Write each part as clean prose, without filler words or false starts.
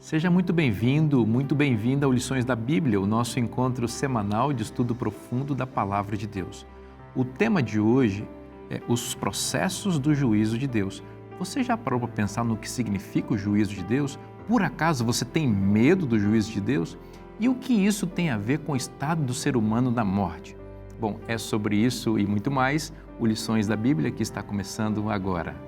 Seja muito bem-vindo, muito bem-vinda ao Lições da Bíblia, o nosso encontro semanal de estudo profundo da Palavra de Deus. O tema de hoje é os processos do juízo de Deus. Você já parou para pensar no que significa o juízo de Deus? Por acaso você tem medo do juízo de Deus? E o que isso tem a ver com o estado do ser humano na morte? Bom, é sobre isso e muito mais o Lições da Bíblia que está começando agora.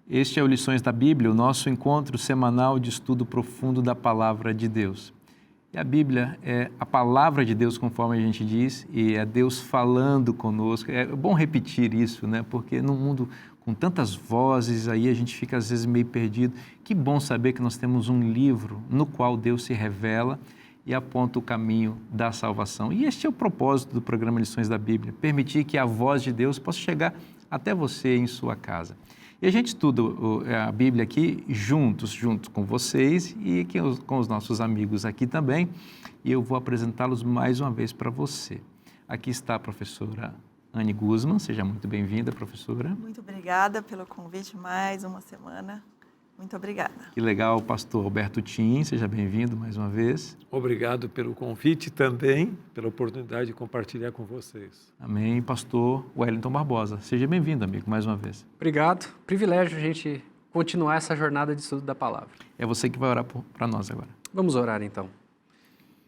Este é o Lições da Bíblia, o nosso encontro semanal de estudo profundo da Palavra de Deus. E a Bíblia é a Palavra de Deus, conforme a gente diz, e é Deus falando conosco. É bom repetir isso, né? Porque num mundo com tantas vozes, aí a gente fica às vezes meio perdido. Que bom saber que nós temos um livro no qual Deus se revela e aponta o caminho da salvação. E este é o propósito do programa Lições da Bíblia, permitir que a voz de Deus possa chegar até você em sua casa. E a gente estuda a Bíblia aqui junto com vocês e com os nossos amigos aqui também. E eu vou apresentá-los mais uma vez para você. Aqui está a professora Anne Guzman. Seja muito bem-vinda, professora. Muito obrigada pelo convite, mais uma semana. Muito obrigada. Que legal, pastor Alberto Tim. Seja bem-vindo mais uma vez. Obrigado pelo convite também, pela oportunidade de compartilhar com vocês. Amém. Pastor Wellington Barbosa. Seja bem-vindo, amigo, mais uma vez. Obrigado. Privilégio a gente continuar essa jornada de estudo da palavra. É você que vai orar para nós agora. Vamos orar então.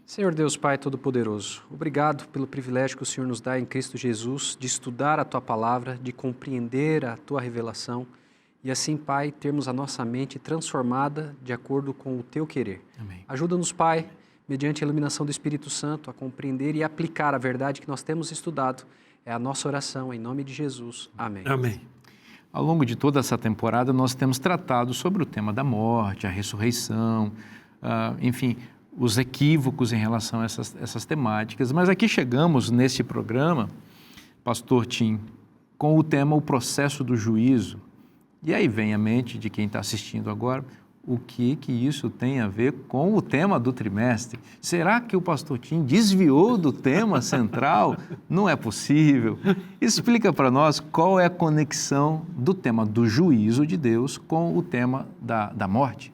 Senhor Deus Pai Todo-Poderoso, obrigado pelo privilégio que o Senhor nos dá em Cristo Jesus de estudar a Tua palavra, de compreender a Tua revelação e assim, Pai, termos a nossa mente transformada de acordo com o Teu querer. Amém. Ajuda-nos, Pai, mediante a iluminação do Espírito Santo, a compreender e aplicar a verdade que nós temos estudado. É a nossa oração, em nome de Jesus. Amém. Amém. Ao longo de toda essa temporada, nós temos tratado sobre o tema da morte, a ressurreição, enfim, os equívocos em relação a essas temáticas. Mas aqui chegamos nesse programa, pastor Tim, com o tema o processo do juízo. E aí vem à mente de quem está assistindo agora, o que isso tem a ver com o tema do trimestre? Será que o pastor Tim desviou do tema central? Não é possível. Explica para nós qual é a conexão do tema do juízo de Deus com o tema da morte.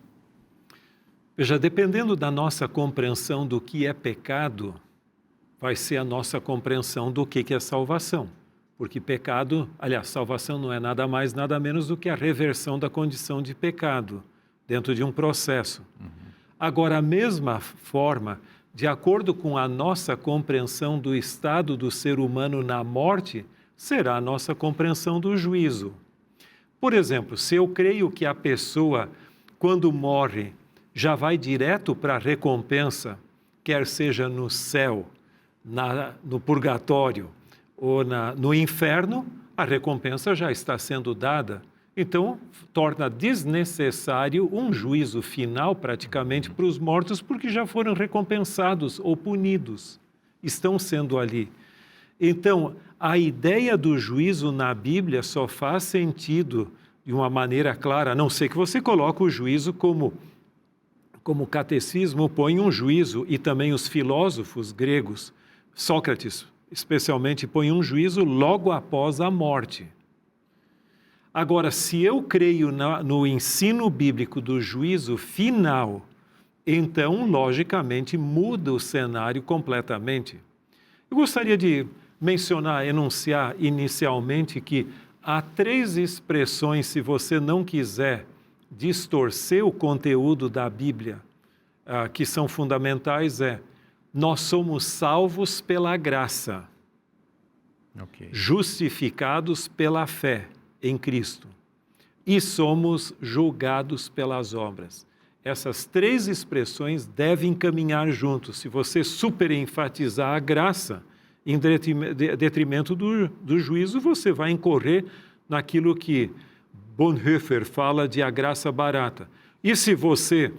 Veja, dependendo da nossa compreensão do que é pecado, vai ser a nossa compreensão do que é salvação. Porque pecado, aliás, salvação não é nada mais, nada menos do que a reversão da condição de pecado, dentro de um processo. Agora, a mesma forma, de acordo com a nossa compreensão do estado do ser humano na morte, será a nossa compreensão do juízo. Por exemplo, se eu creio que a pessoa, quando morre, já vai direto para a recompensa, quer seja no céu, no purgatório, ou no inferno, a recompensa já está sendo dada. Então, torna desnecessário um juízo final praticamente para os mortos, porque já foram recompensados ou punidos, estão sendo ali. Então, a ideia do juízo na Bíblia só faz sentido de uma maneira clara, a não ser que você coloque o juízo como o catecismo põe um juízo, e também os filósofos gregos, Sócrates, especialmente, põe um juízo logo após a morte. Agora, se eu creio no ensino bíblico do juízo final, então, logicamente, muda o cenário completamente. Eu gostaria de enunciar inicialmente que há 3 expressões, se você não quiser distorcer o conteúdo da Bíblia, que são fundamentais, nós somos salvos pela graça, justificados pela fé em Cristo e somos julgados pelas obras. Essas 3 expressões devem caminhar juntos. Se você superenfatizar a graça em detrimento do juízo, você vai incorrer naquilo que Bonhoeffer fala de a graça barata. E se você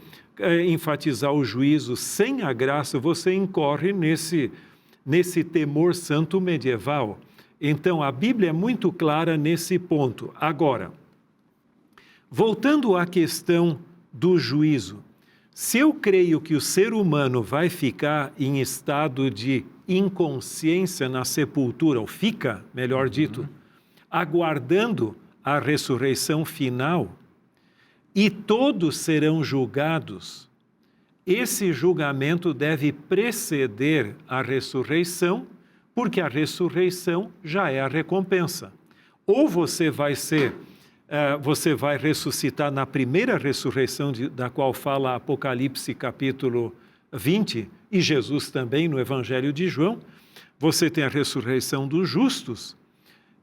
enfatizar o juízo sem a graça, você incorre nesse temor santo medieval, Então, a Bíblia é muito clara nesse ponto. Agora, voltando à questão do juízo, se eu creio que o ser humano vai ficar em estado de inconsciência na sepultura, ou fica, melhor dito, aguardando a ressurreição final, e todos serão julgados, esse julgamento deve preceder a ressurreição, porque a ressurreição já é a recompensa. Ou você vai ressuscitar na primeira ressurreição da qual fala Apocalipse capítulo 20, e Jesus também no Evangelho de João, você tem a ressurreição dos justos,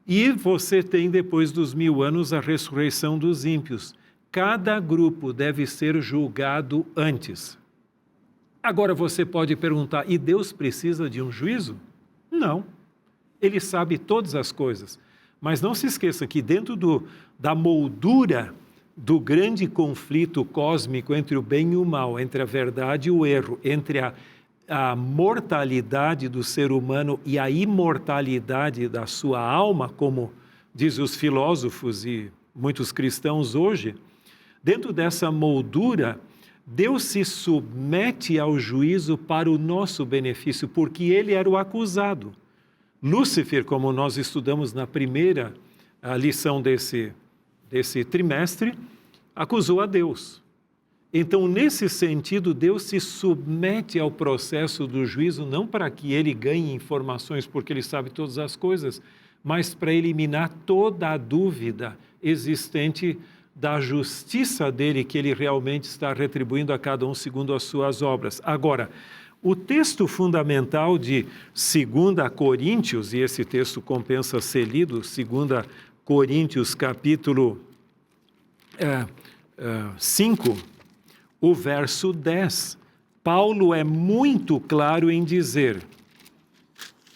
e você tem depois dos 1000 anos a ressurreição dos ímpios. Cada grupo deve ser julgado antes. Agora você pode perguntar, e Deus precisa de um juízo? Não. Ele sabe todas as coisas. Mas não se esqueça que dentro da moldura do grande conflito cósmico entre o bem e o mal, entre a verdade e o erro, entre a mortalidade do ser humano e a imortalidade da sua alma, como dizem os filósofos e muitos cristãos hoje, dentro dessa moldura, Deus se submete ao juízo para o nosso benefício, porque ele era o acusado. Lúcifer, como nós estudamos na primeira lição desse trimestre, acusou a Deus. Então, nesse sentido, Deus se submete ao processo do juízo, não para que ele ganhe informações, porque ele sabe todas as coisas, mas para eliminar toda a dúvida existente da justiça dele, que ele realmente está retribuindo a cada um segundo as suas obras. Agora, o texto fundamental de 2 Coríntios, e esse texto compensa ser lido, 2 Coríntios capítulo 5, o verso 10, Paulo é muito claro em dizer,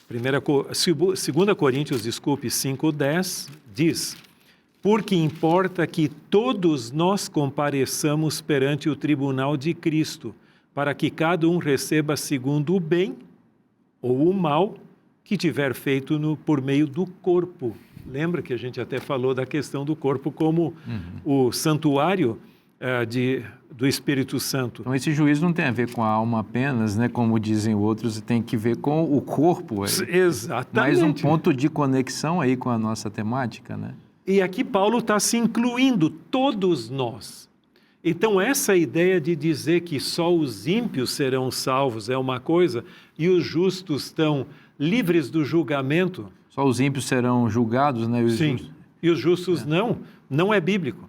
2 Coríntios, 5:10, diz: porque importa que todos nós compareçamos perante o tribunal de Cristo, para que cada um receba segundo o bem ou o mal que tiver feito por meio do corpo. Lembra que a gente até falou da questão do corpo como o santuário do Espírito Santo. Então esse juízo não tem a ver com a alma apenas, né, como dizem outros, tem que ver com o corpo. Exatamente. Mais um ponto de conexão aí com a nossa temática, né? E aqui Paulo está se incluindo, todos nós. Então essa ideia de dizer que só os ímpios serão salvos é uma coisa, e os justos estão livres do julgamento. Só os ímpios serão julgados, né? Sim, e os justos não é bíblico.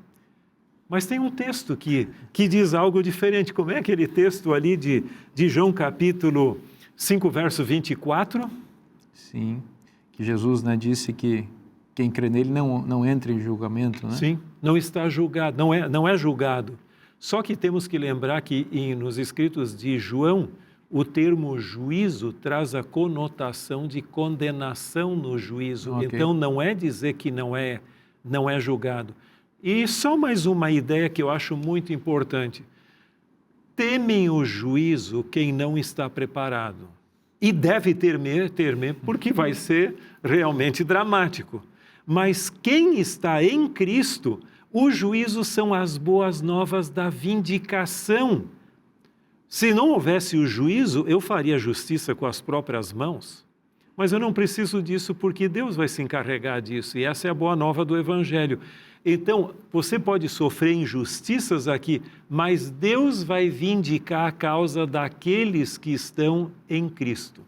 Mas tem um texto que diz algo diferente. Como é aquele texto ali de João capítulo 5, verso 24? Sim, que Jesus, né, disse que quem crê nele não entra em julgamento, né? Sim, não está julgado, não é julgado. Só que temos que lembrar que nos escritos de João, o termo juízo traz a conotação de condenação no juízo. Okay. Então não é dizer que não é julgado. E só mais uma ideia que eu acho muito importante. Temem o juízo quem não está preparado. E deve temer, porque vai ser realmente dramático. Mas quem está em Cristo, o juízo são as boas novas da vindicação. Se não houvesse o juízo, eu faria justiça com as próprias mãos. Mas eu não preciso disso porque Deus vai se encarregar disso. E essa é a boa nova do Evangelho. Então, você pode sofrer injustiças aqui, mas Deus vai vindicar a causa daqueles que estão em Cristo.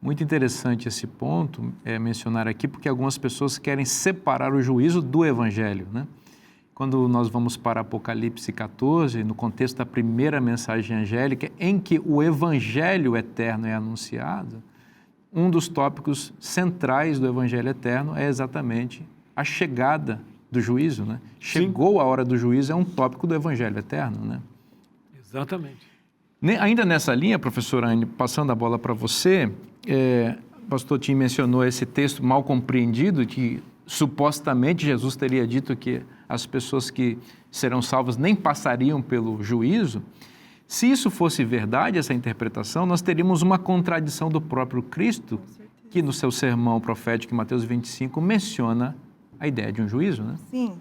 Muito interessante esse ponto mencionar aqui, porque algumas pessoas querem separar o juízo do Evangelho, né? Quando nós vamos para Apocalipse 14, no contexto da primeira mensagem angélica, em que o Evangelho eterno é anunciado, um dos tópicos centrais do Evangelho eterno é exatamente a chegada do juízo, né? Chegou a hora do juízo é um tópico do Evangelho eterno, né? Exatamente. Ainda nessa linha, professora Anne, passando a bola para você, o pastor Tim mencionou esse texto mal compreendido, que supostamente Jesus teria dito que as pessoas que serão salvas nem passariam pelo juízo. Se isso fosse verdade, essa interpretação, nós teríamos uma contradição do próprio Cristo, que no seu sermão profético em Mateus 25 menciona a ideia de um juízo, né? Sim.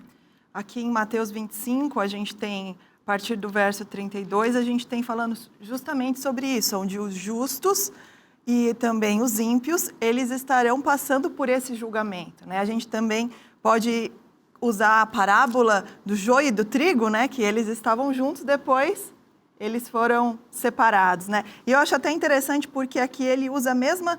Aqui em Mateus 25, a gente tem, a partir do verso 32, a gente tem falando justamente sobre isso, onde os justos e também os ímpios, eles estarão passando por esse julgamento, né? A gente também pode usar a parábola do joio e do trigo, né? Que eles estavam juntos, depois eles foram separados, né? E eu acho até interessante porque aqui ele usa a mesma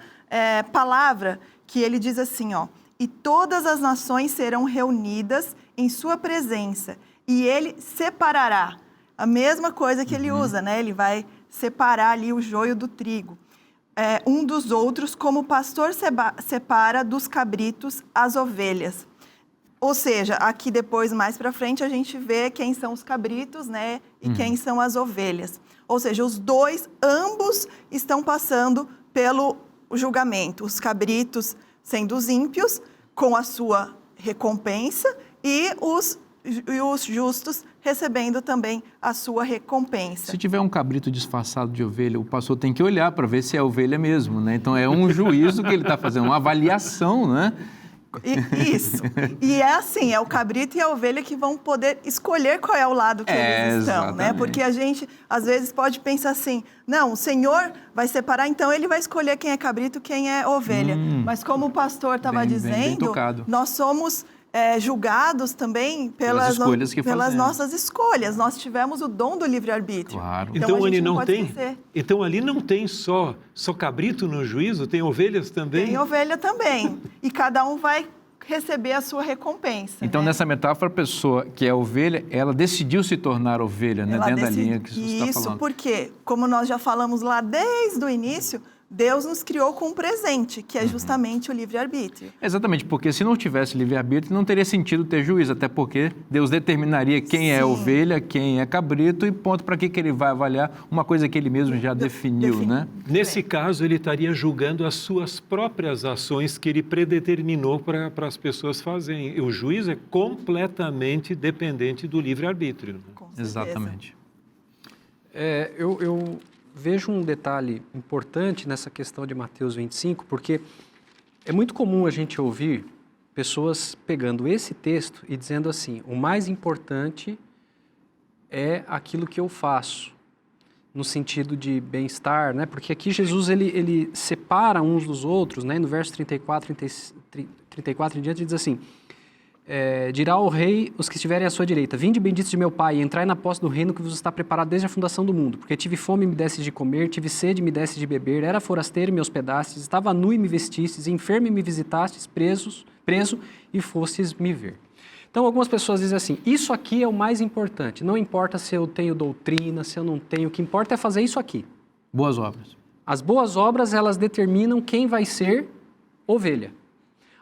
palavra, que ele diz assim, ó, e todas as nações serão reunidas em sua presença, e ele separará. A mesma coisa que ele usa, né? Ele vai separar ali o joio do trigo. Um dos outros, como o pastor separa dos cabritos as ovelhas. Ou seja, aqui depois, mais para frente, a gente vê quem são os cabritos, né? E quem são as ovelhas. Ou seja, os dois, ambos estão passando pelo julgamento. Os cabritos sendo os ímpios, com a sua recompensa, e os justos recebendo também a sua recompensa. Se tiver um cabrito disfarçado de ovelha, o pastor tem que olhar para ver se é ovelha mesmo, né? Então é um juízo que ele está fazendo, uma avaliação, né? Isso. E é assim, é o cabrito e a ovelha que vão poder escolher qual é o lado que eles estão, exatamente. né? Porque a gente, às vezes, pode pensar assim, não, o Senhor vai separar, então ele vai escolher quem é cabrito, quem é ovelha. Mas como o pastor estava dizendo, nós somos julgados também pelas escolhas que pelas fazemos. nossas escolhas. Nós tivemos o dom do livre-arbítrio. Claro. Então, a gente ali não pode tem. esquecer. Então ali não tem só cabrito no juízo, tem ovelhas também. Tem ovelha também. E cada um vai receber a sua recompensa. Então, né? nessa metáfora, a pessoa que é ovelha, ela decidiu se tornar ovelha, né? Dentro da linha que Jesus está falando. Isso porque, como nós já falamos lá desde o início, Deus nos criou com um presente, que é justamente o livre-arbítrio. Exatamente, porque se não tivesse livre-arbítrio, não teria sentido ter juízo, até porque Deus determinaria quem é ovelha, quem é cabrito, e ponto para que ele vai avaliar uma coisa que ele mesmo já definiu, né? Nesse caso, ele estaria julgando as suas próprias ações que ele predeterminou para as pessoas fazerem. E o juízo é completamente dependente do livre-arbítrio. Com certeza. Exatamente. Eu vejo um detalhe importante nessa questão de Mateus 25, porque é muito comum a gente ouvir pessoas pegando esse texto e dizendo assim, o mais importante é aquilo que eu faço, no sentido de bem-estar, né? Porque aqui Jesus ele separa uns dos outros, né? No verso 34 em diante, ele diz assim, dirá ao rei os que estiverem à sua direita, vinde benditos de meu pai, e entrai na posse do reino que vos está preparado desde a fundação do mundo, porque tive fome e me desses de comer, tive sede e me desses de beber, era forasteiro e me hospedastes, estava nu e me vestistes, enfermo e me visitastes, preso e fostes me ver. Então algumas pessoas dizem assim, isso aqui é o mais importante, não importa se eu tenho doutrina, se eu não tenho, o que importa é fazer isso aqui. Boas obras. As boas obras, elas determinam quem vai ser ovelha.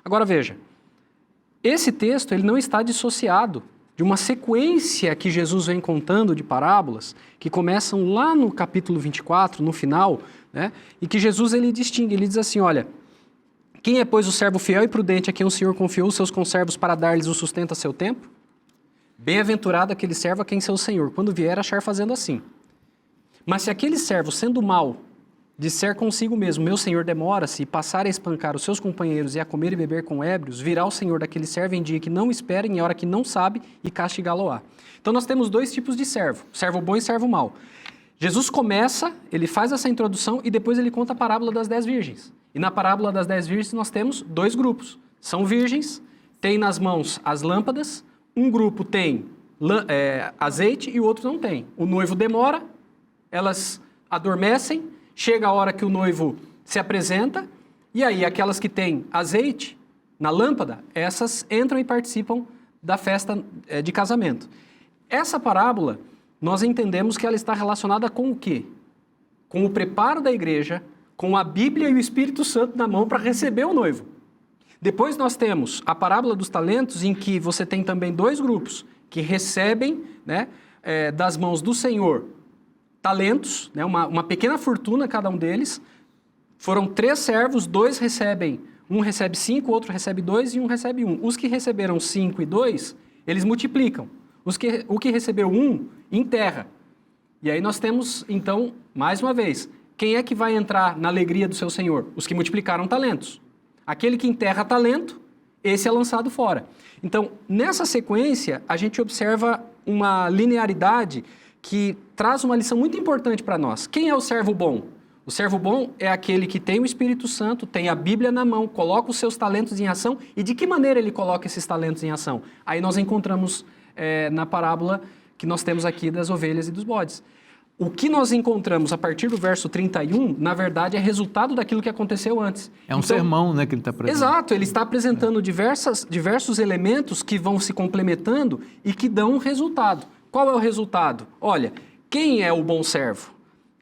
Agora veja, esse texto ele não está dissociado de uma sequência que Jesus vem contando de parábolas, que começam lá no capítulo 24, no final, né? E que Jesus ele distingue, ele diz assim, olha, quem é, pois, o servo fiel e prudente a quem o Senhor confiou os seus conservos para dar-lhes o sustento a seu tempo? Bem-aventurado aquele servo a quem seu Senhor, quando vier, achar fazendo assim. Mas se aquele servo, sendo mau, disser consigo mesmo, meu senhor demora-se, e passar a espancar os seus companheiros e a comer e beber com ébrios, virá o senhor daquele servo em dia que não espera, em hora que não sabe, e castigá-lo-á. Então nós temos dois tipos de servo, servo bom e servo mau. Jesus começa, ele faz essa introdução e depois ele conta a parábola das 10 virgens. E na parábola das 10 virgens nós temos dois grupos. São virgens, têm nas mãos as lâmpadas, um grupo tem azeite e o outro não tem. O noivo demora, elas adormecem, chega a hora que o noivo se apresenta, e aí aquelas que têm azeite na lâmpada, essas entram e participam da festa de casamento. Essa parábola, nós entendemos que ela está relacionada com o quê? Com o preparo da igreja, com a Bíblia e o Espírito Santo na mão para receber o noivo. Depois nós temos a parábola dos talentos, em que você tem também dois grupos que recebem, né, das mãos do Senhor talentos, né, uma pequena fortuna cada um deles. Foram 3 servos, 2 recebem, um recebe 5, outro recebe 2 e um recebe 1. Os que receberam 5 e 2, eles multiplicam. O que recebeu 1, enterra. E aí nós temos, então, mais uma vez, quem é que vai entrar na alegria do seu senhor? Os que multiplicaram talentos. Aquele que enterra talento, esse é lançado fora. Então, nessa sequência, a gente observa uma linearidade que traz uma lição muito importante para nós. Quem é o servo bom? O servo bom é aquele que tem o Espírito Santo, tem a Bíblia na mão, coloca os seus talentos em ação. E de que maneira ele coloca esses talentos em ação? Aí nós encontramos na parábola que nós temos aqui das ovelhas e dos bodes. O que nós encontramos a partir do verso 31, na verdade, é resultado daquilo que aconteceu antes. É um sermão, né, que ele está apresentando. Exato, ele está apresentando diversos elementos que vão se complementando e que dão um resultado. Qual é o resultado? Olha, quem é o bom servo?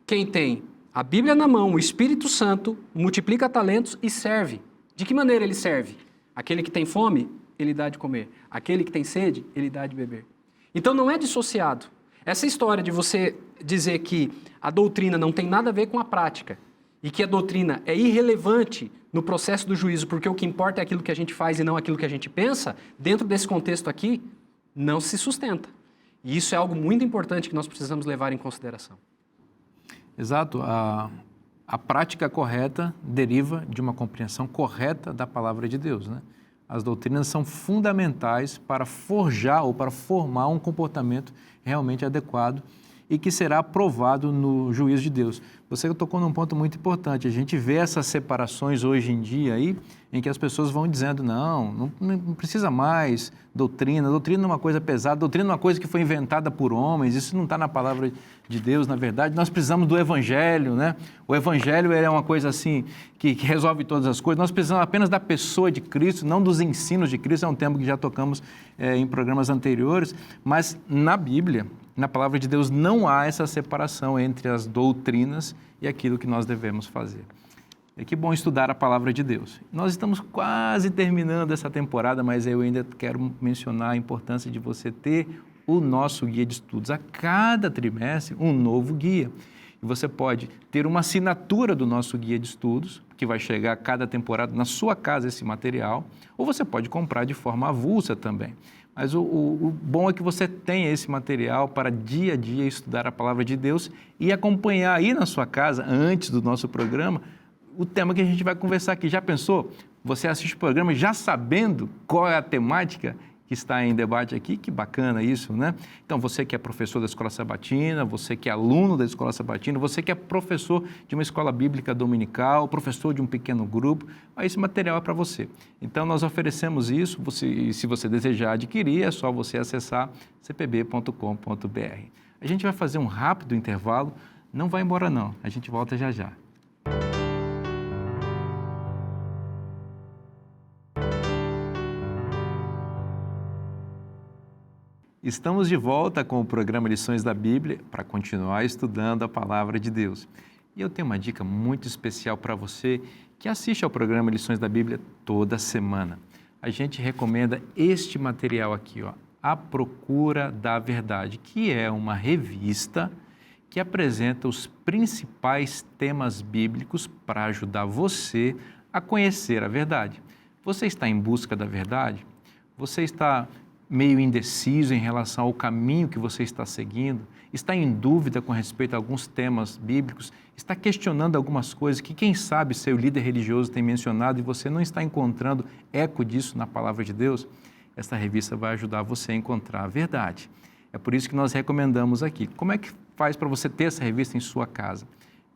Quem tem a Bíblia na mão, o Espírito Santo, multiplica talentos e serve. De que maneira ele serve? Aquele que tem fome, ele dá de comer. Aquele que tem sede, ele dá de beber. Então não é dissociado. Essa história de você dizer que a doutrina não tem nada a ver com a prática e que a doutrina é irrelevante no processo do juízo, porque o que importa é aquilo que a gente faz e não aquilo que a gente pensa, dentro desse contexto aqui, não se sustenta. E isso é algo muito importante que nós precisamos levar em consideração. Exato. A prática correta deriva de uma compreensão correta da palavra de Deus, né? As doutrinas são fundamentais para forjar ou para formar um comportamento realmente adequado e que será aprovado no juízo de Deus. Você tocou num ponto muito importante. A gente vê essas separações hoje em dia aí, em que as pessoas vão dizendo, não precisa mais doutrina. Doutrina é uma coisa pesada, doutrina é uma coisa que foi inventada por homens, isso não está na palavra de Deus, na verdade. Nós precisamos do Evangelho, né? O Evangelho é uma coisa assim, que resolve todas as coisas. Nós precisamos apenas da pessoa de Cristo, não dos ensinos de Cristo. É um tema que já tocamos em programas anteriores, mas na Bíblia, na palavra de Deus, não há essa separação entre as doutrinas e aquilo que nós devemos fazer. É que bom estudar a palavra de Deus. Nós estamos quase terminando essa temporada, mas eu ainda quero mencionar a importância de você ter o nosso guia de estudos. A cada trimestre, um novo guia. E você pode ter uma assinatura do nosso guia de estudos, que vai chegar a cada temporada na sua casa esse material, ou você pode comprar de forma avulsa também. Mas o bom é que você tenha esse material para dia a dia estudar a palavra de Deus e acompanhar aí na sua casa, antes do nosso programa, o tema que a gente vai conversar aqui. Já pensou? Você assiste o programa já sabendo qual é a temática que está em debate aqui? Que bacana isso, né? Então, você que é professor da Escola Sabatina, você que é aluno da Escola Sabatina, você que é professor de uma escola bíblica dominical, professor de um pequeno grupo, esse material é para você. Então, nós oferecemos isso, se você desejar adquirir, é só você acessar cpb.com.br. A gente vai fazer um rápido intervalo, não vai embora não, a gente volta já já. Estamos de volta com o programa Lições da Bíblia para continuar estudando a Palavra de Deus. E eu tenho uma dica muito especial para você que assiste ao programa Lições da Bíblia toda semana. A gente recomenda este material aqui, A Procura da Verdade, que é uma revista que apresenta os principais temas bíblicos para ajudar você a conhecer a verdade. Você está em busca da verdade? Você está meio indeciso em relação ao caminho que você está seguindo, está em dúvida com respeito a alguns temas bíblicos, está questionando algumas coisas que, quem sabe, seu líder religioso tem mencionado e você não está encontrando eco disso na palavra de Deus, essa revista vai ajudar você a encontrar a verdade. É por isso que nós recomendamos aqui. Como é que faz para você ter essa revista em sua casa?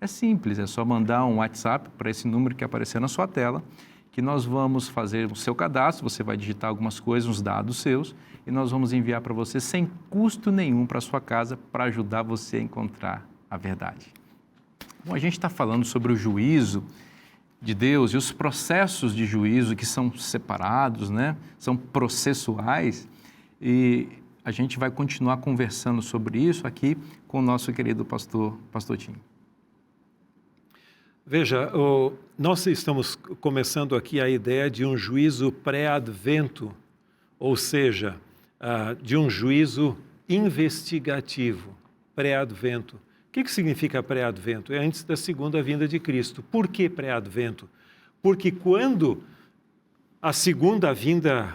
É simples, é só mandar um WhatsApp para esse número que apareceu na sua tela, que nós vamos fazer o seu cadastro, você vai digitar algumas coisas, uns dados seus, e nós vamos enviar para você sem custo nenhum para a sua casa, para ajudar você a encontrar a verdade. Bom, a gente está falando sobre o juízo de Deus e os processos de juízo que são separados, né? São processuais, e a gente vai continuar conversando sobre isso aqui com o nosso querido pastor Tim. Veja, nós estamos começando aqui a ideia de um juízo pré-advento, ou seja, de um juízo investigativo, pré-advento. O que significa pré-advento? É antes da segunda vinda de Cristo. Por que pré-advento? Porque quando a segunda vinda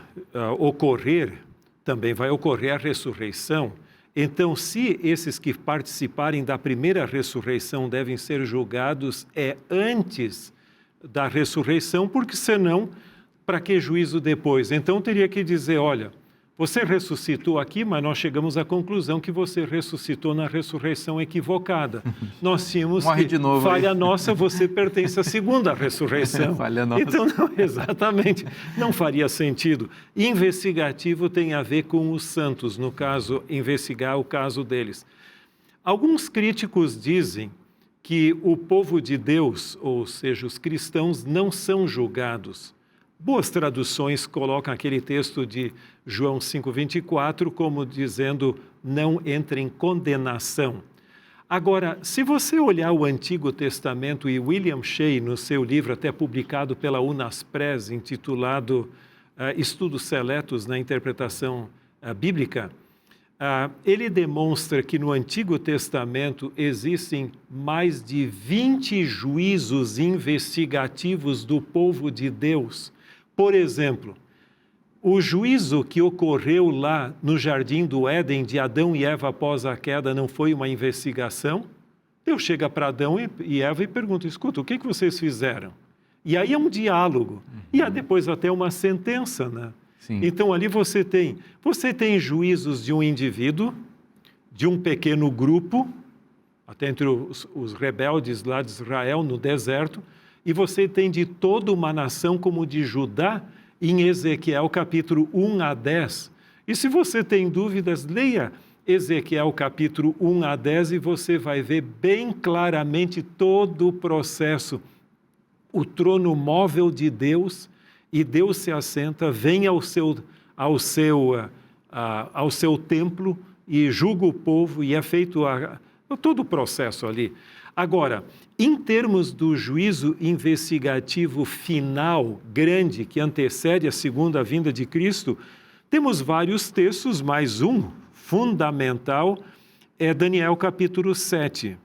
ocorrer, também vai ocorrer a ressurreição, Então, se esses que participarem da primeira ressurreição devem ser julgados, é antes da ressurreição, porque senão, para que juízo depois? Então, teria que dizer, olha, você ressuscitou aqui, mas nós chegamos à conclusão que você ressuscitou na ressurreição equivocada. Nós tínhamos Morre que, de novo, falha aí. nossa, você pertence à segunda ressurreição. Falha nossa. Então, não, exatamente, não faria sentido. Investigativo tem a ver com os santos, no caso, investigar o caso deles. Alguns críticos dizem que o povo de Deus, ou seja, os cristãos, não são julgados. Boas traduções colocam aquele texto de João 5,24 como dizendo, não entre em condenação. Agora, se você olhar o Antigo Testamento, e William Shea, no seu livro, até publicado pela Unaspres, intitulado Estudos Seletos na Interpretação Bíblica, ele demonstra que no Antigo Testamento existem mais de 20 juízos investigativos do povo de Deus. Por exemplo, o juízo que ocorreu lá no Jardim do Éden de Adão e Eva após a queda não foi uma investigação? Deus chega para Adão e Eva e pergunta, escuta, o que vocês fizeram? E aí é um diálogo. E há depois até uma sentença, né? Sim. Então ali você tem juízos de um indivíduo, de um pequeno grupo, até entre os rebeldes lá de Israel no deserto, e você tem de toda uma nação como de Judá, em Ezequiel capítulo 1 a 10. E se você tem dúvidas, leia Ezequiel capítulo 1 a 10 e você vai ver bem claramente todo o processo. O trono móvel de Deus, e Deus se assenta, vem ao seu templo e julga o povo, e é feito todo o processo ali. Agora, em termos do juízo investigativo final, grande, que antecede a segunda vinda de Cristo, temos vários textos, mas um fundamental é Daniel capítulo 7,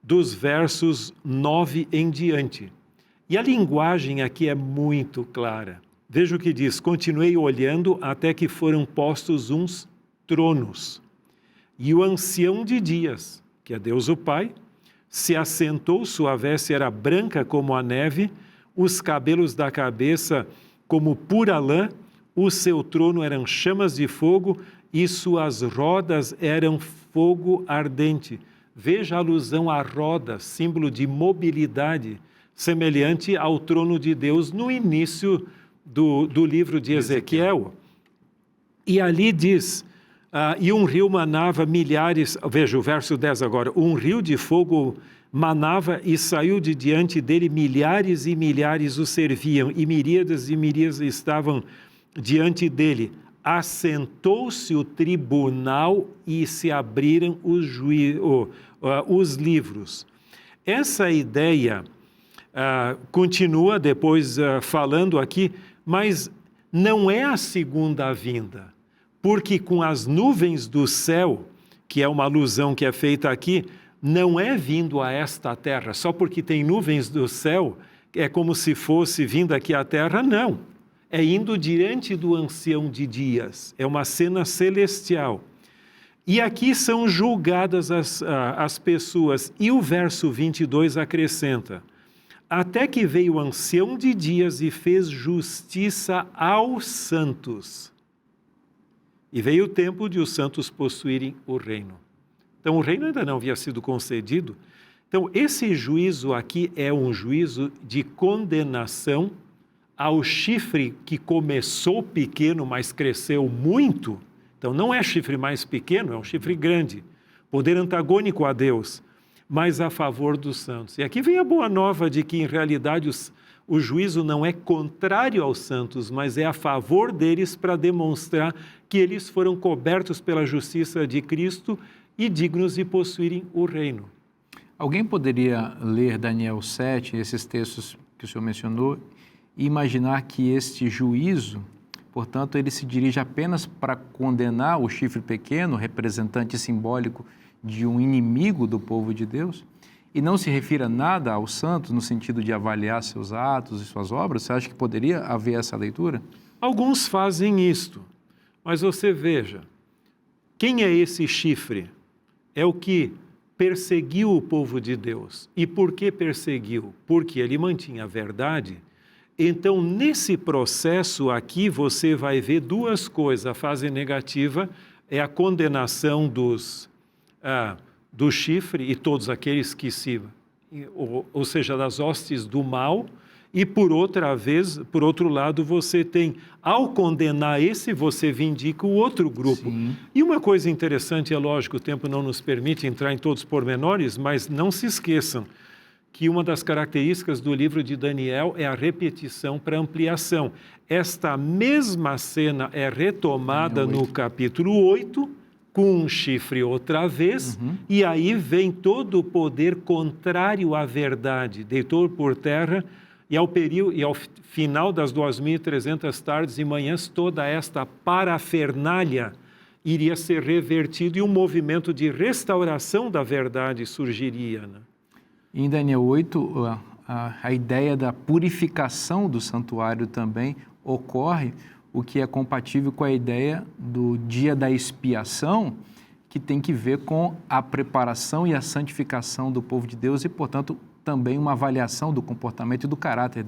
dos versos 9 em diante. E a linguagem aqui é muito clara. Veja o que diz, continuei olhando até que foram postos uns tronos. E o ancião de dias, que é Deus o Pai, se assentou, sua veste era branca como a neve, os cabelos da cabeça como pura lã, o seu trono eram chamas de fogo e suas rodas eram fogo ardente. Veja a alusão à roda, símbolo de mobilidade, semelhante ao trono de Deus no início do livro de Ezequiel. E ali diz, e um rio manava milhares, veja o verso 10 agora, um rio de fogo manava e saiu de diante dele, milhares e milhares o serviam, e miríadas estavam diante dele. Assentou-se o tribunal e se abriram os livros. Essa ideia continua depois falando aqui, mas não é a segunda vinda, porque com as nuvens do céu, que é uma alusão que é feita aqui, não é vindo a esta terra, só porque tem nuvens do céu, é como se fosse vindo aqui à terra, não. É indo diante do ancião de dias, é uma cena celestial. E aqui são julgadas as pessoas, e o verso 22 acrescenta, até que veio o ancião de dias e fez justiça aos santos. E veio o tempo de os santos possuírem o reino. Então, o reino ainda não havia sido concedido. Então, esse juízo aqui é um juízo de condenação ao chifre que começou pequeno, mas cresceu muito. Então, não é chifre mais pequeno, é um chifre grande. Poder antagônico a Deus, mas a favor dos santos. E aqui vem a boa nova de que, em realidade, o juízo não é contrário aos santos, mas é a favor deles para demonstrar que eles foram cobertos pela justiça de Cristo e dignos de possuírem o reino. Alguém poderia ler Daniel 7, esses textos que o senhor mencionou, e imaginar que este juízo, portanto, ele se dirige apenas para condenar o chifre pequeno, representante simbólico de um inimigo do povo de Deus, e não se refira nada aos santos no sentido de avaliar seus atos e suas obras? Você acha que poderia haver essa leitura? Alguns fazem isto, mas você veja, Quem é esse chifre? É o que perseguiu o povo de Deus. E por que perseguiu? Porque ele mantinha a verdade. Então, nesse processo aqui, você vai ver duas coisas. A fase negativa é a condenação do chifre e todos aqueles que ou seja, das hostes do mal. E por outro lado, você tem, ao condenar esse, você vindica o outro grupo. Sim. E uma coisa interessante, é lógico, o tempo não nos permite entrar em todos os pormenores, mas não se esqueçam que uma das características do livro de Daniel é a repetição para ampliação. Esta mesma cena é retomada no capítulo 8, com um chifre outra vez, e aí vem todo o poder contrário à verdade, deitou por terra. E ao final das 2.300 tardes e manhãs, toda esta parafernália iria ser revertida e um movimento de restauração da verdade surgiria. Né? Em Daniel 8, a ideia da purificação do santuário também ocorre, o que é compatível com a ideia do dia da expiação, que tem que ver com a preparação e a santificação do povo de Deus e, portanto, também uma avaliação do comportamento e do caráter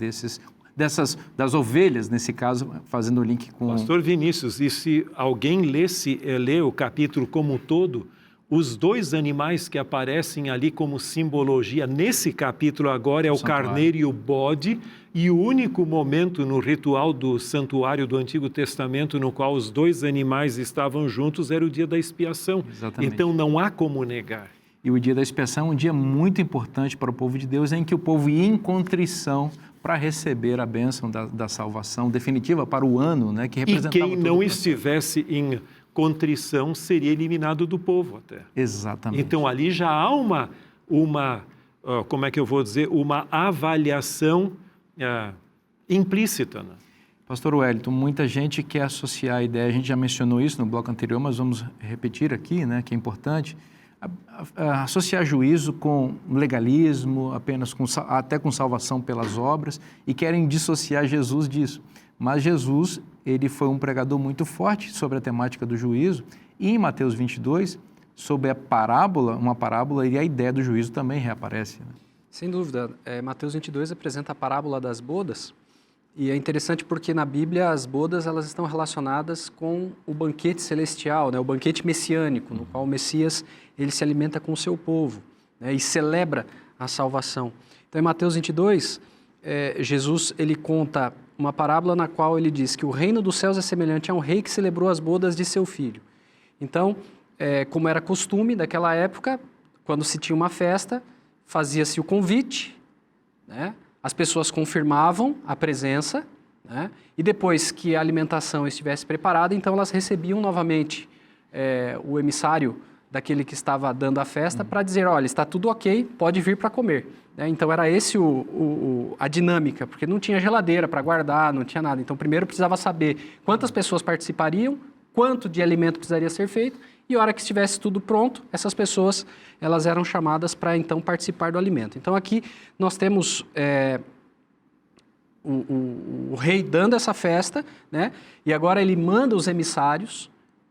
das ovelhas, nesse caso, fazendo o link com... Pastor Vinícius, e se alguém lê o capítulo como um todo, os dois animais que aparecem ali como simbologia nesse capítulo agora é o carneiro e o bode, e o único momento no ritual do santuário do Antigo Testamento no qual os dois animais estavam juntos era o dia da expiação. Exatamente. Então não há como negar. E o dia da expiação é um dia muito importante para o povo de Deus, em que o povo ia em contrição para receber a bênção da salvação definitiva para o ano, né, que representava e quem não estivesse em contrição seria eliminado do povo até. Exatamente. Então ali já há uma como é que eu vou dizer, uma avaliação implícita. Né? Pastor Wellington, muita gente quer associar a ideia, a gente já mencionou isso no bloco anterior, mas vamos repetir aqui, né, que é importante, associar juízo com legalismo, até com salvação pelas obras, e querem dissociar Jesus disso. Mas Jesus, ele foi um pregador muito forte sobre a temática do juízo, e em Mateus 22, sobre uma parábola, e a ideia do juízo também reaparece. Né? Sem dúvida. Mateus 22 apresenta a parábola das bodas, e é interessante porque na Bíblia as bodas elas estão relacionadas com o banquete celestial, né? O banquete messiânico, no qual o Messias ele se alimenta com o seu povo, né? E celebra a salvação. Então em Mateus 22, Jesus ele conta uma parábola na qual ele diz que o reino dos céus é semelhante a um rei que celebrou as bodas de seu filho. Então, como era costume daquela época, quando se tinha uma festa, fazia-se o convite, né? As pessoas confirmavam a presença, né? E depois que a alimentação estivesse preparada, então elas recebiam novamente o emissário daquele que estava dando a festa para dizer, olha, está tudo ok, pode vir para comer. Então era esse a dinâmica, porque não tinha geladeira para guardar, não tinha nada. Então primeiro precisava saber quantas pessoas participariam, quanto de alimento precisaria ser feito, e a hora que estivesse tudo pronto, essas pessoas elas eram chamadas para então participar do alimento. Então aqui nós temos o rei dando essa festa, né? E agora ele manda os emissários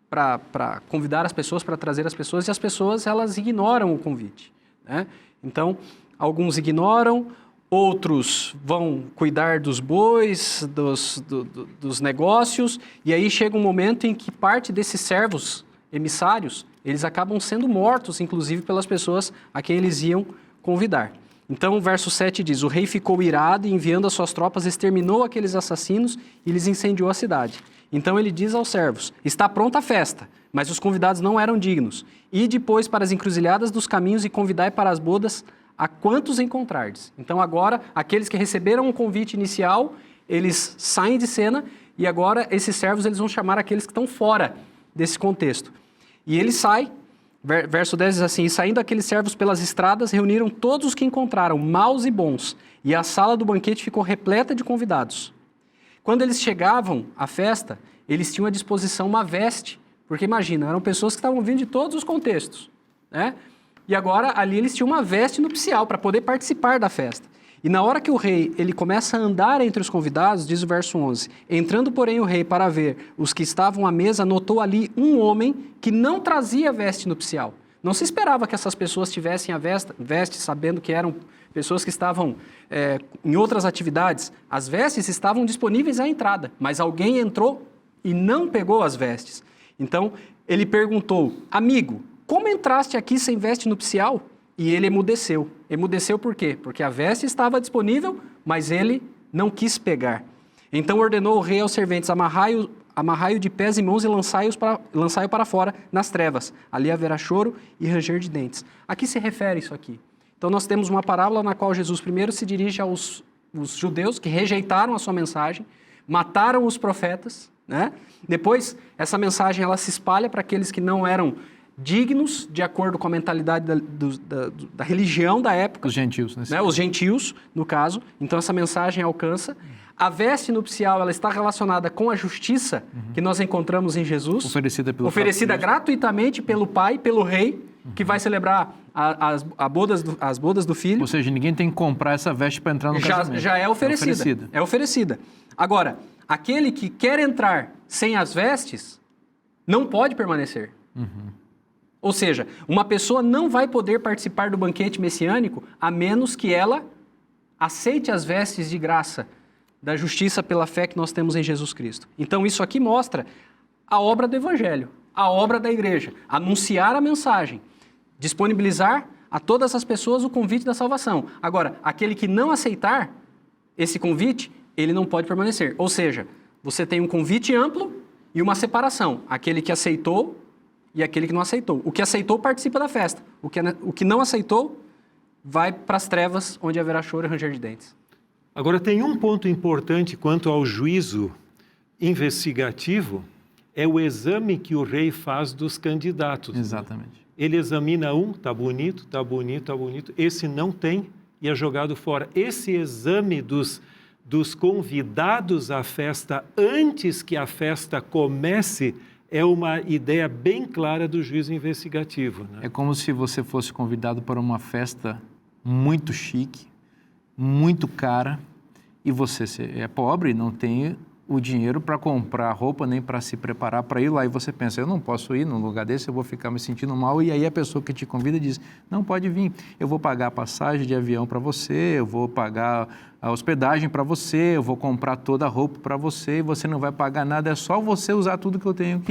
para convidar as pessoas, para trazer as pessoas, e as pessoas elas ignoram o convite, né? Então alguns ignoram, outros vão cuidar dos bois, dos negócios, e aí chega um momento em que parte desses servos emissários, eles acabam sendo mortos, inclusive pelas pessoas a quem eles iam convidar. Então o verso 7 diz, o rei ficou irado e enviando as suas tropas exterminou aqueles assassinos e lhes incendiou a cidade. Então ele diz aos servos, está pronta a festa, mas os convidados não eram dignos. E depois para as encruzilhadas dos caminhos e convidai para as bodas a quantos encontrardes. Então agora, aqueles que receberam o convite inicial, eles saem de cena e agora esses servos eles vão chamar aqueles que estão fora desse contexto. E ele sai, verso 10 diz assim, e saindo aqueles servos pelas estradas, reuniram todos os que encontraram, maus e bons, e a sala do banquete ficou repleta de convidados. Quando eles chegavam à festa, eles tinham à disposição uma veste, porque imagina, eram pessoas que estavam vindo de todos os contextos, né? E agora ali eles tinham uma veste nupcial para poder participar da festa. E na hora que o rei ele começa a andar entre os convidados, diz o verso 11, entrando, porém, o rei para ver os que estavam à mesa, notou ali um homem que não trazia veste nupcial. Não se esperava que essas pessoas tivessem a veste, sabendo que eram pessoas que estavam em outras atividades. As vestes estavam disponíveis à entrada, mas alguém entrou e não pegou as vestes. Então, ele perguntou, amigo, como entraste aqui sem veste nupcial? E ele emudeceu. Emudeceu por quê? Porque a veste estava disponível, mas ele não quis pegar. Então ordenou o rei aos serventes, amarrai-o de pés e mãos e lançai-o para fora nas trevas. Ali haverá choro e ranger de dentes. A que se refere isso aqui? Então nós temos uma parábola na qual Jesus primeiro se dirige aos judeus que rejeitaram a sua mensagem, mataram os profetas, né? Depois essa mensagem ela se espalha para aqueles que não eram dignos, de acordo com a mentalidade da religião da época. Os gentios, né? Os gentios, no caso. Então, essa mensagem alcança. A veste nupcial, ela está relacionada com a justiça que nós encontramos em Jesus. Oferecida gratuitamente pelo pai, pelo rei, que vai celebrar as bodas do filho. Ou seja, ninguém tem que comprar essa veste para entrar no casamento. Já é oferecida. É oferecida. Agora, aquele que quer entrar sem as vestes, não pode permanecer. Ou seja, uma pessoa não vai poder participar do banquete messiânico a menos que ela aceite as vestes de graça da justiça pela fé que nós temos em Jesus Cristo. Então isso aqui mostra a obra do Evangelho, a obra da igreja, anunciar a mensagem, disponibilizar a todas as pessoas o convite da salvação. Agora, aquele que não aceitar esse convite, ele não pode permanecer. Ou seja, você tem um convite amplo e uma separação. Aquele que aceitou e aquele que não aceitou. O que aceitou participa da festa. O que não aceitou vai para as trevas, onde haverá choro e ranger de dentes. Agora, tem um ponto importante quanto ao juízo investigativo, é o exame que o rei faz dos candidatos. Exatamente. Ele examina tá bonito, tá bonito, tá bonito. Esse não tem e é jogado fora. Esse exame dos convidados à festa antes que a festa comece é uma ideia bem clara do juízo investigativo. Né? É como se você fosse convidado para uma festa muito chique, muito cara, e você é pobre, não tem o dinheiro para comprar roupa, nem para se preparar para ir lá. E você pensa, eu não posso ir num lugar desse, eu vou ficar me sentindo mal. E aí a pessoa que te convida diz, não, pode vir, eu vou pagar a passagem de avião para você, eu vou pagar a hospedagem para você, eu vou comprar toda a roupa para você, e você não vai pagar nada, é só você usar tudo que eu tenho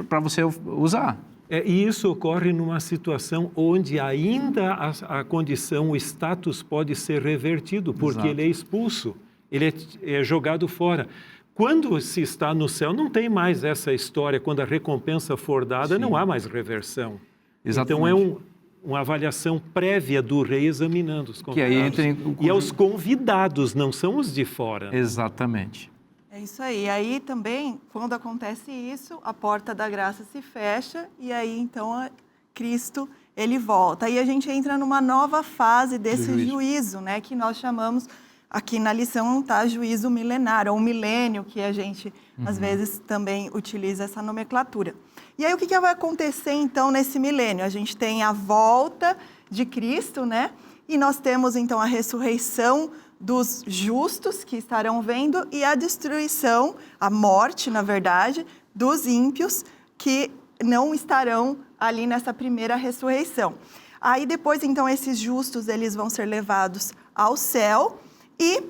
para você usar. E isso ocorre numa situação onde ainda a condição, o status pode ser revertido, porque Exato. ele é expulso. Ele é jogado fora. Quando se está no céu, não tem mais essa história. Quando a recompensa for dada, Sim. não há mais reversão. Exatamente. Então, uma avaliação prévia do rei examinando os convidados. Que aí entra E é os convidados, não são os de fora. Exatamente. É isso aí. Aí também, quando acontece isso, a porta da graça se fecha e aí, então, Cristo, ele volta. Aí a gente entra numa nova fase desse juízo, né, que nós chamamos... Aqui na lição está juízo milenário, ou milênio, que a gente, às vezes, também utiliza essa nomenclatura. E aí, o que vai acontecer, então, nesse milênio? A gente tem a volta de Cristo, né? E nós temos, então, a ressurreição dos justos, que estarão vendo, e a destruição, a morte, na verdade, dos ímpios, que não estarão ali nessa primeira ressurreição. Aí, depois, então, esses justos, eles vão ser levados ao céu, e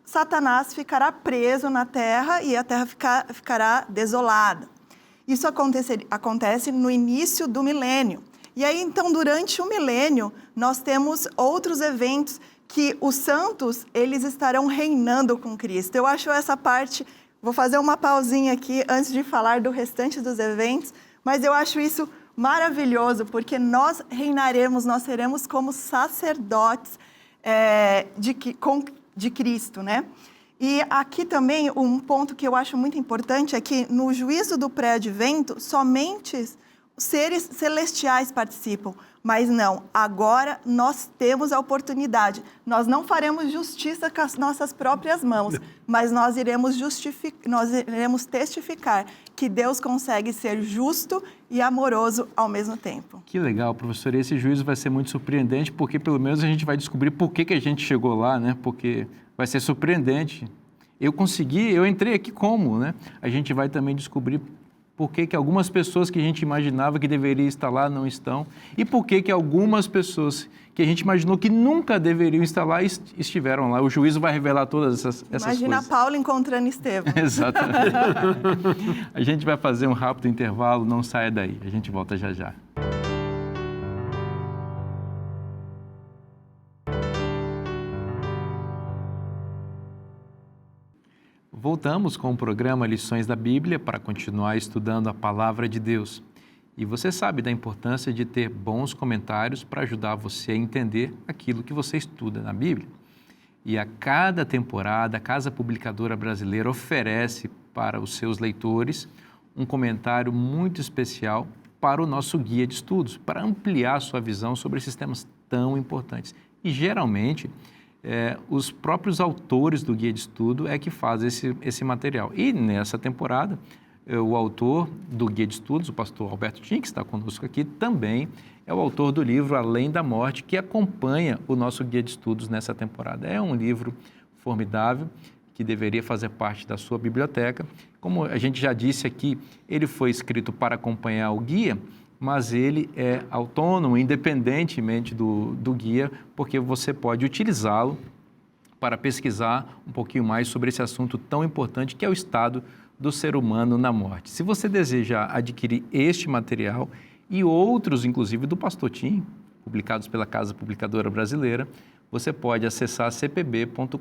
Satanás ficará preso na terra e a terra ficará desolada. Isso acontece no início do milênio. E aí, então, durante o milênio, nós temos outros eventos que os santos, eles estarão reinando com Cristo. Eu acho essa parte, vou fazer uma pausinha aqui antes de falar do restante dos eventos, mas eu acho isso maravilhoso, porque nós reinaremos, nós seremos como sacerdotes de Cristo, né? E aqui também um ponto que eu acho muito importante é que no juízo do pré-advento, somente seres celestiais participam. Mas não, agora nós temos a oportunidade. Nós não faremos justiça com as nossas próprias mãos, mas nós iremos testificar que Deus consegue ser justo e amoroso ao mesmo tempo. Que legal, professor. Esse juízo vai ser muito surpreendente, porque pelo menos a gente vai descobrir por que a gente chegou lá, né? Porque vai ser surpreendente. Eu entrei aqui como, né? A gente vai também descobrir por que algumas pessoas que a gente imaginava que deveriam estar lá não estão e por que algumas pessoas que a gente imaginou que nunca deveriam estar lá estiveram lá. O juízo vai revelar todas essas coisas. Imagina Paulo encontrando Estevão. Exatamente. A gente vai fazer um rápido intervalo, não saia daí. A gente volta já já. Voltamos com o programa Lições da Bíblia para continuar estudando a Palavra de Deus. E você sabe da importância de ter bons comentários para ajudar você a entender aquilo que você estuda na Bíblia. E a cada temporada, a Casa Publicadora Brasileira oferece para os seus leitores um comentário muito especial para o nosso guia de estudos, para ampliar a sua visão sobre esses temas tão importantes. E geralmente, os próprios autores do guia de estudo é que fazem esse material. E nessa temporada, o autor do guia de estudos, o pastor Alberto Tim, que está conosco aqui, também é o autor do livro Além da Morte, que acompanha o nosso guia de estudos nessa temporada. É um livro formidável, que deveria fazer parte da sua biblioteca. Como a gente já disse aqui, ele foi escrito para acompanhar o guia, mas ele é autônomo, independentemente do guia, porque você pode utilizá-lo para pesquisar um pouquinho mais sobre esse assunto tão importante que é o estado do ser humano na morte. Se você deseja adquirir este material e outros, inclusive do Pastor Tim, publicados pela Casa Publicadora Brasileira, você pode acessar cpb.com.br.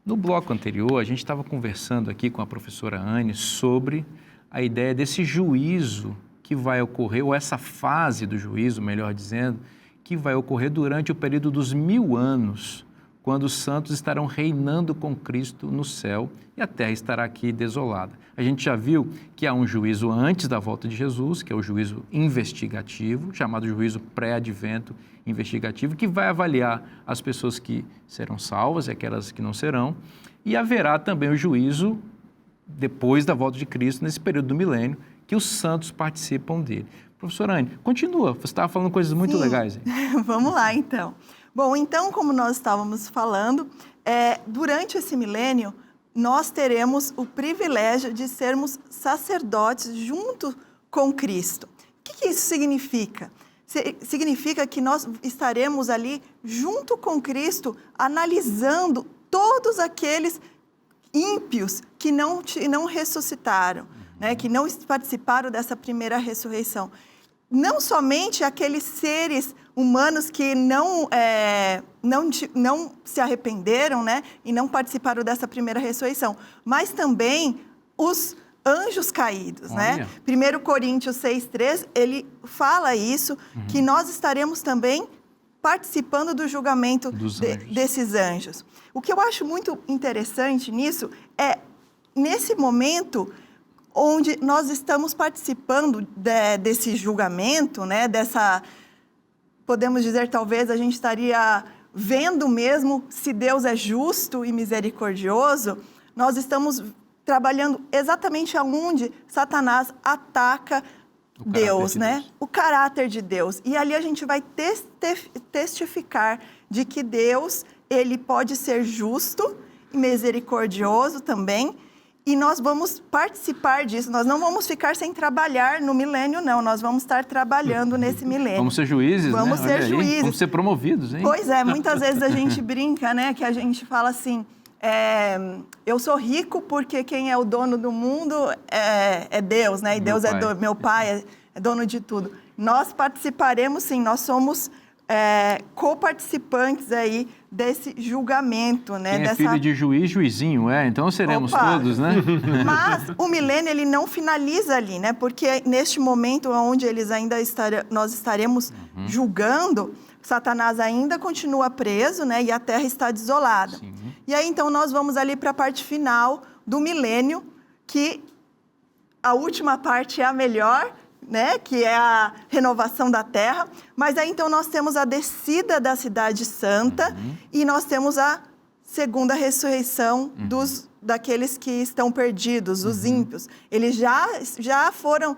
No bloco anterior, a gente estava conversando aqui com a professora Anne sobre a ideia desse juízo que vai ocorrer, ou essa fase do juízo, melhor dizendo, que vai ocorrer durante o período dos 1000 anos, quando os santos estarão reinando com Cristo no céu e a terra estará aqui desolada. A gente já viu que há um juízo antes da volta de Jesus, que é o juízo investigativo, chamado juízo pré-advento investigativo, que vai avaliar as pessoas que serão salvas e aquelas que não serão, e haverá também o juízo depois da volta de Cristo, nesse período do milênio, que os santos participam dele. Professora Anne, continua, você estava falando coisas muito legais. Hein? Vamos lá, então. Bom, então, como nós estávamos falando, durante esse milênio, nós teremos o privilégio de sermos sacerdotes junto com Cristo. O que isso significa? Significa que nós estaremos ali junto com Cristo, analisando todos aqueles ímpios que não ressuscitaram, né, que não participaram dessa primeira ressurreição. Não somente aqueles seres humanos que não se arrependeram, né, e não participaram dessa primeira ressurreição, mas também os anjos caídos, né? 1 Coríntios 6,3, ele fala isso, que nós estaremos também participando do julgamento desses anjos. O que eu acho muito interessante nisso é, nesse momento onde nós estamos participando desse julgamento, né, podemos dizer, talvez a gente estaria vendo mesmo se Deus é justo e misericordioso, nós estamos trabalhando exatamente aonde Satanás ataca Deus, né? O caráter de Deus. E ali a gente vai testificar de que Deus, ele pode ser justo e misericordioso também, e nós vamos participar disso. Nós não vamos ficar sem trabalhar no milênio, não. Nós vamos estar trabalhando nesse milênio. Vamos ser juízes, vamos ser juízes. Vamos ser promovidos, hein? Pois é, muitas vezes a gente brinca, né? Que a gente fala assim, eu sou rico porque quem é o dono do mundo é Deus, né? E Deus meu pai é dono de tudo. Nós participaremos, sim, nós somos coparticipantes aí desse julgamento, né? Quem é filho de juiz, juizinho, então seremos todos, né? Mas o milênio, ele não finaliza ali, né? Porque neste momento onde nós estaremos julgando, Satanás ainda continua preso, né? E a terra está desolada. Sim. E aí, então, nós vamos ali para a parte final do milênio, que a última parte é a melhor, né? Que é a renovação da terra. Mas aí então nós temos a descida da cidade santa e nós temos a segunda ressurreição daqueles que estão perdidos, os ímpios. Eles já foram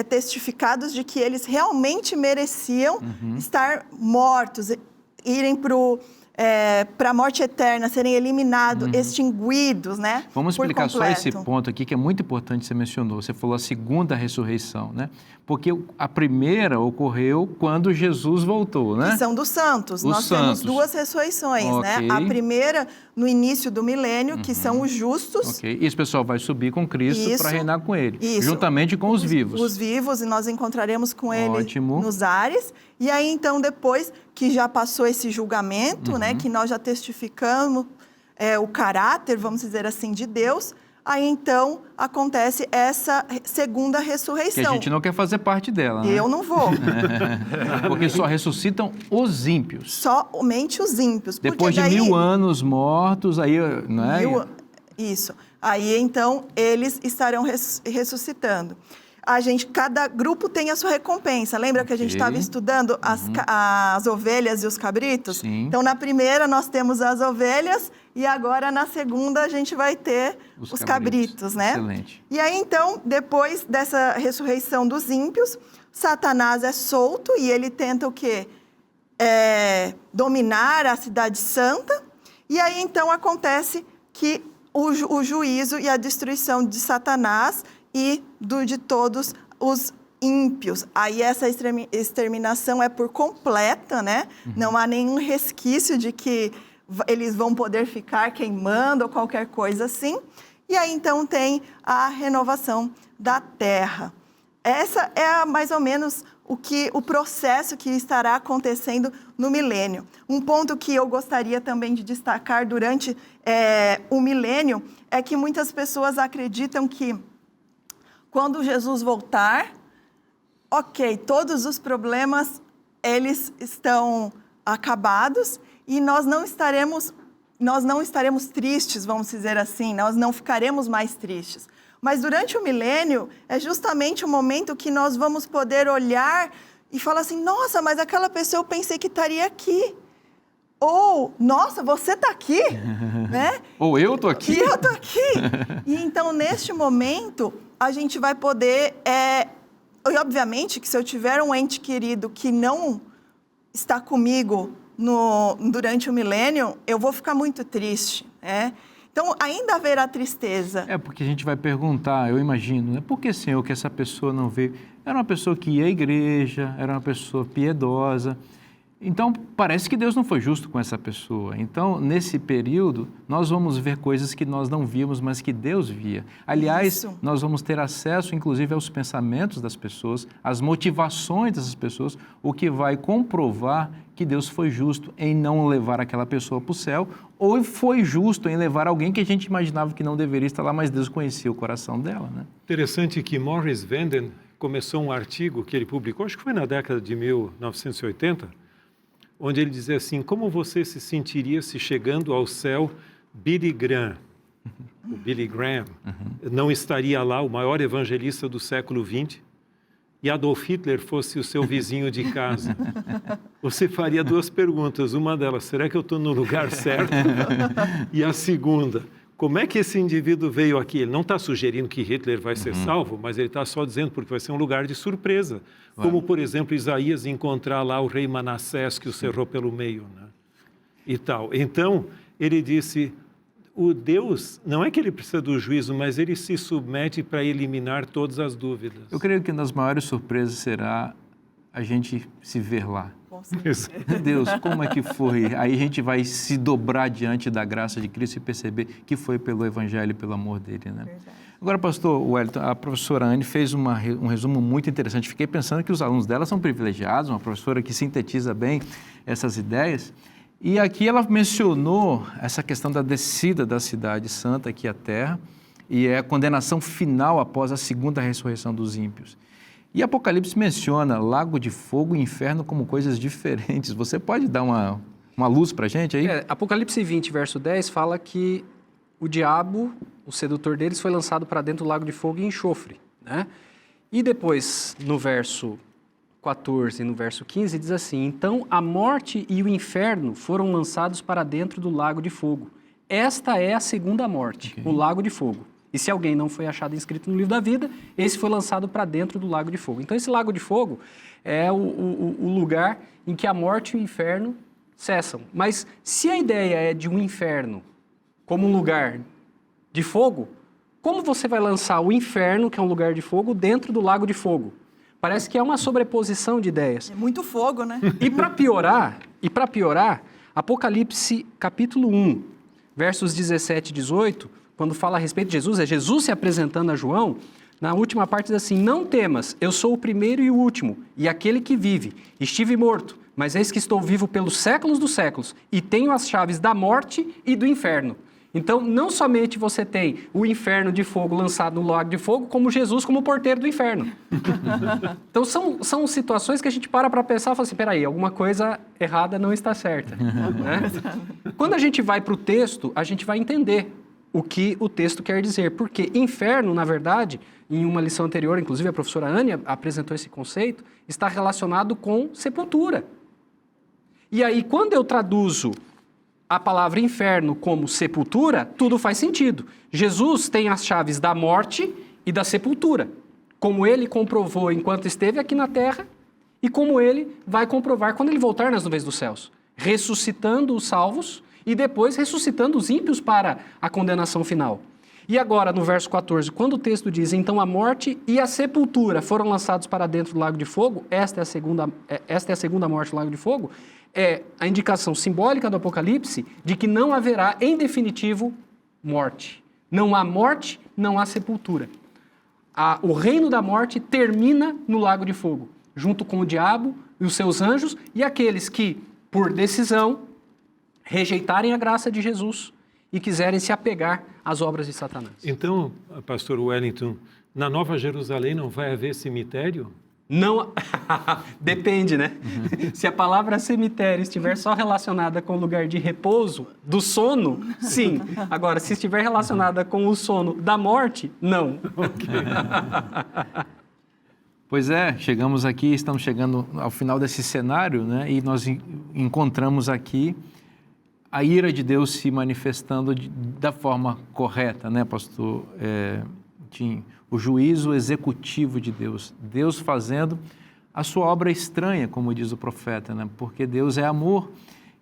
testificados de que eles realmente mereciam estar mortos, irem para a morte eterna, serem eliminados, extinguidos, né? Vamos explicar só esse completo. ponto aqui, que é muito importante, você mencionou. Você falou a segunda ressurreição, né? Porque a primeira ocorreu quando Jesus voltou, né? Que são dos santos. Nós temos duas ressurreições, né? A primeira no início do milênio, que são os justos. Ok. E esse pessoal vai subir com Cristo para reinar com Ele, juntamente com os vivos. Os vivos, e nós encontraremos com Ele Ótimo. nos ares. E aí, então, depois que já passou esse julgamento, né? Que nós já testificamos o caráter, vamos dizer assim, de Deus. Aí, então, acontece essa segunda ressurreição. Que a gente não quer fazer parte dela, né? Eu não vou. Porque só ressuscitam os ímpios. Somente os ímpios. Depois de 1000 anos mortos, aí, não é? Isso. Aí, então, eles estarão ressuscitando. Cada grupo tem a sua recompensa. Lembra que a gente estava estudando as ovelhas e os cabritos? Sim. Então, na primeira nós temos as ovelhas e agora na segunda a gente vai ter os cabritos, né? Excelente. E aí, então, depois dessa ressurreição dos ímpios, Satanás é solto e ele tenta o quê? Dominar a cidade santa. E aí, então, acontece que o juízo e a destruição de Satanás e de todos os ímpios. Aí essa exterminação é por completa, né? Não há nenhum resquício de que eles vão poder ficar queimando ou qualquer coisa assim. E aí então tem a renovação da terra. Essa é mais ou menos o processo que estará acontecendo no milênio. Um ponto que eu gostaria também de destacar durante o milênio é que muitas pessoas acreditam que quando Jesus voltar, ok, todos os problemas, eles estão acabados e nós não estaremos tristes, vamos dizer assim, nós não ficaremos mais tristes. Mas durante o milênio, é justamente o momento que nós vamos poder olhar e falar assim, nossa, mas aquela pessoa eu pensei que estaria aqui. Ou, nossa, você está aqui, né? Ou eu estou aqui. E eu estou aqui. E então, neste momento, a gente vai poder... E, obviamente, que se eu tiver um ente querido que não está comigo durante o milênio, eu vou ficar muito triste, né? Então, ainda haverá tristeza. Porque a gente vai perguntar, eu imagino, né? Por que, Senhor, que essa pessoa não veio? Era uma pessoa que ia à igreja, era uma pessoa piedosa. Então, parece que Deus não foi justo com essa pessoa. Então, nesse período, nós vamos ver coisas que nós não víamos, mas que Deus via. Aliás, nós vamos ter acesso, inclusive, aos pensamentos das pessoas, às motivações dessas pessoas, o que vai comprovar que Deus foi justo em não levar aquela pessoa para o céu, ou foi justo em levar alguém que a gente imaginava que não deveria estar lá, mas Deus conhecia o coração dela, né? Interessante que Morris Vanden começou um artigo que ele publicou, acho que foi na década de 1980, onde ele dizia assim, como você se sentiria se chegando ao céu Billy Graham, o Billy Graham, não estaria lá, o maior evangelista do século XX, e Adolf Hitler fosse o seu vizinho de casa? Você faria duas perguntas, uma delas, será que eu estou no lugar certo? E a segunda, como é que esse indivíduo veio aqui? Ele não está sugerindo que Hitler vai ser salvo, mas ele está só dizendo porque vai ser um lugar de surpresa. Como, por exemplo, Isaías encontrar lá o rei Manassés que o cerrou pelo meio, né? E tal. Então, ele disse, o Deus, não é que ele precisa do juízo, mas ele se submete para eliminar todas as dúvidas. Eu creio que uma das maiores surpresas será a gente se ver lá. Deus, como é que foi? Aí a gente vai se dobrar diante da graça de Cristo e perceber que foi pelo Evangelho e pelo amor dele, né? Verdade. Agora, pastor Wellington, a professora Anne fez um resumo muito interessante. Fiquei pensando que os alunos dela são privilegiados, uma professora que sintetiza bem essas ideias. E aqui ela mencionou essa questão da descida da cidade santa aqui à terra e é a condenação final após a segunda ressurreição dos ímpios. E Apocalipse menciona lago de fogo e inferno como coisas diferentes. Você pode dar uma luz para a gente aí? Apocalipse 20, verso 10, fala que o diabo, o sedutor deles, foi lançado para dentro do lago de fogo e enxofre, né? E depois, no verso 14 e no verso 15, diz assim: então a morte e o inferno foram lançados para dentro do lago de fogo. Esta é a segunda morte, o lago de fogo. E se alguém não foi achado inscrito no livro da vida, esse foi lançado para dentro do lago de fogo. Então esse lago de fogo é o lugar em que a morte e o inferno cessam. Mas se a ideia é de um inferno como um lugar de fogo, como você vai lançar o inferno, que é um lugar de fogo, dentro do lago de fogo? Parece que é uma sobreposição de ideias. É muito fogo, né? E para piorar, Apocalipse capítulo 1, versos 17 e 18, quando fala a respeito de Jesus, é Jesus se apresentando a João, na última parte diz assim: não temas, eu sou o primeiro e o último, e aquele que vive. Estive morto, mas eis que estou vivo pelos séculos dos séculos, e tenho as chaves da morte e do inferno. Então, não somente você tem o inferno de fogo lançado no lago de fogo, como Jesus como porteiro do inferno. Então, são situações que a gente para pensar e fala assim, peraí, alguma coisa errada não está certa. Né? Quando a gente vai para o texto, a gente vai entender o que o texto quer dizer. Porque inferno, na verdade, em uma lição anterior, inclusive a professora Ania apresentou esse conceito, está relacionado com sepultura. E aí, quando eu traduzo a palavra inferno como sepultura, tudo faz sentido. Jesus tem as chaves da morte e da sepultura, como ele comprovou enquanto esteve aqui na terra e como ele vai comprovar quando ele voltar nas nuvens dos céus, ressuscitando os salvos e depois ressuscitando os ímpios para a condenação final. E agora, no verso 14, quando o texto diz, então a morte e a sepultura foram lançados para dentro do lago de fogo, esta é a segunda morte do lago de fogo, é a indicação simbólica do Apocalipse de que não haverá, em definitivo, morte. Não há morte, não há sepultura. O reino da morte termina no lago de fogo, junto com o diabo e os seus anjos e aqueles que, por decisão, rejeitarem a graça de Jesus e quiserem se apegar às obras de Satanás. Então, pastor Wellington, na Nova Jerusalém não vai haver cemitério? Não, depende, né? Se a palavra cemitério estiver só relacionada com o lugar de repouso, do sono, sim. Agora, se estiver relacionada com o sono da morte, não. Pois é, estamos chegando ao final desse cenário, né? E nós encontramos aqui a ira de Deus se manifestando da forma correta, né, pastor Tim? O juízo executivo de Deus, Deus fazendo a sua obra estranha, como diz o profeta, né? Porque Deus é amor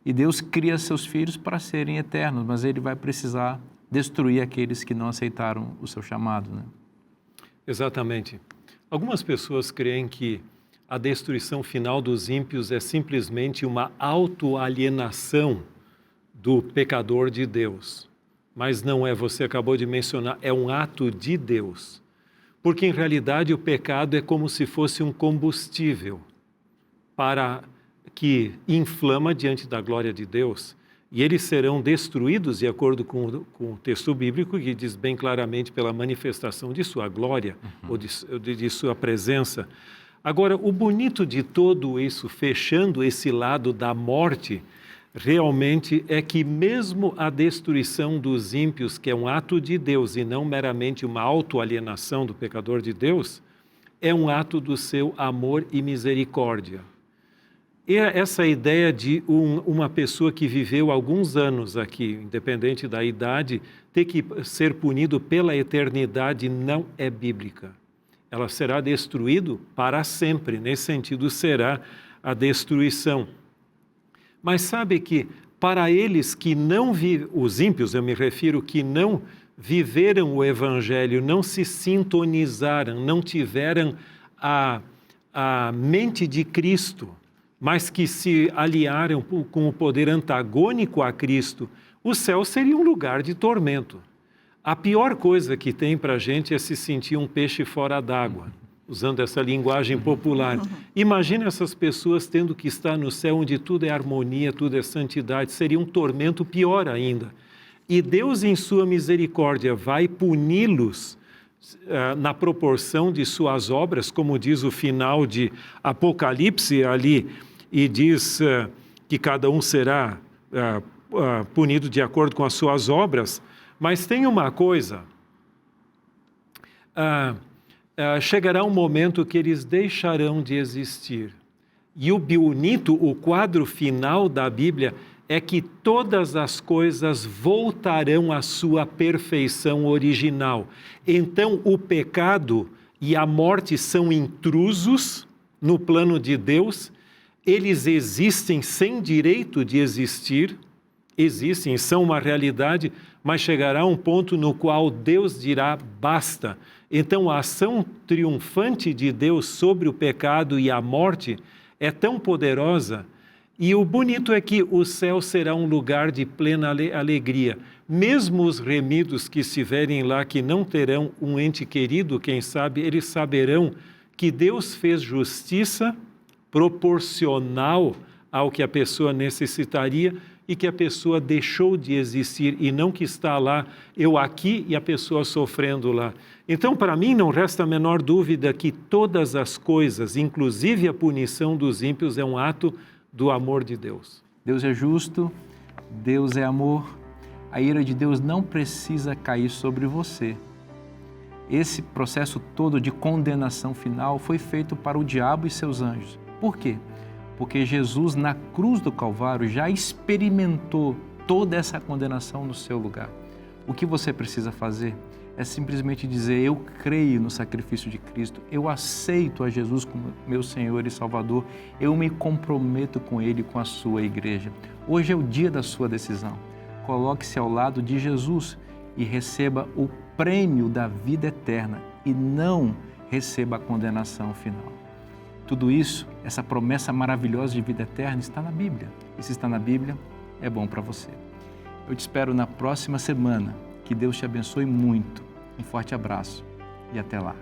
e Deus cria seus filhos para serem eternos, mas Ele vai precisar destruir aqueles que não aceitaram o seu chamado, né? Exatamente. Algumas pessoas creem que a destruição final dos ímpios é simplesmente uma autoalienação do pecador de Deus. Mas não é, você acabou de mencionar, é um ato de Deus. Porque, em realidade, o pecado é como se fosse um combustível para que inflama diante da glória de Deus. E eles serão destruídos, de acordo com o texto bíblico, que diz bem claramente pela manifestação de sua glória, ou de sua presença. Agora, o bonito de tudo isso, fechando esse lado da morte, realmente é que mesmo a destruição dos ímpios, que é um ato de Deus e não meramente uma autoalienação do pecador de Deus, é um ato do seu amor e misericórdia. E essa ideia de uma pessoa que viveu alguns anos aqui, independente da idade, ter que ser punido pela eternidade não é bíblica. Ela será destruída para sempre, nesse sentido será a destruição. Mas sabe que para eles que não vivem, os ímpios eu me refiro, que não viveram o Evangelho, não se sintonizaram, não tiveram a mente de Cristo, mas que se aliaram com o poder antagônico a Cristo, o céu seria um lugar de tormento. A pior coisa que tem para a gente é se sentir um peixe fora d'água, usando essa linguagem popular. Imagina essas pessoas tendo que estar no céu onde tudo é harmonia, tudo é santidade, seria um tormento pior ainda. E Deus, em sua misericórdia, vai puni-los na proporção de suas obras, como diz o final de Apocalipse ali, e diz que cada um será punido de acordo com as suas obras, Mas tem uma coisa, chegará um momento que eles deixarão de existir. E o bonito, o quadro final da Bíblia é que todas as coisas voltarão à sua perfeição original. Então, o pecado e a morte são intrusos no plano de Deus, eles existem sem direito de existir, existem, são uma realidade, mas chegará um ponto no qual Deus dirá basta. Então, a ação triunfante de Deus sobre o pecado e a morte é tão poderosa. E o bonito é que o céu será um lugar de plena alegria. Mesmo os remidos que estiverem lá, que não terão um ente querido, quem sabe, eles saberão que Deus fez justiça proporcional ao que a pessoa necessitaria e que a pessoa deixou de existir e não que está lá, eu aqui e a pessoa sofrendo lá. Então, para mim, não resta a menor dúvida que todas as coisas, inclusive a punição dos ímpios, é um ato do amor de Deus. Deus é justo, Deus é amor, a ira de Deus não precisa cair sobre você. Esse processo todo de condenação final foi feito para o diabo e seus anjos. Por quê? Porque Jesus, na cruz do Calvário, já experimentou toda essa condenação no seu lugar. O que você precisa fazer é simplesmente dizer: eu creio no sacrifício de Cristo, eu aceito a Jesus como meu Senhor e Salvador, eu me comprometo com Ele, com a sua igreja. Hoje é o dia da sua decisão. Coloque-se ao lado de Jesus e receba o prêmio da vida eterna e não receba a condenação final. Tudo isso, essa promessa maravilhosa de vida eterna está na Bíblia. E se está na Bíblia, é bom para você. Eu te espero na próxima semana. Que Deus te abençoe muito. Um forte abraço e até lá.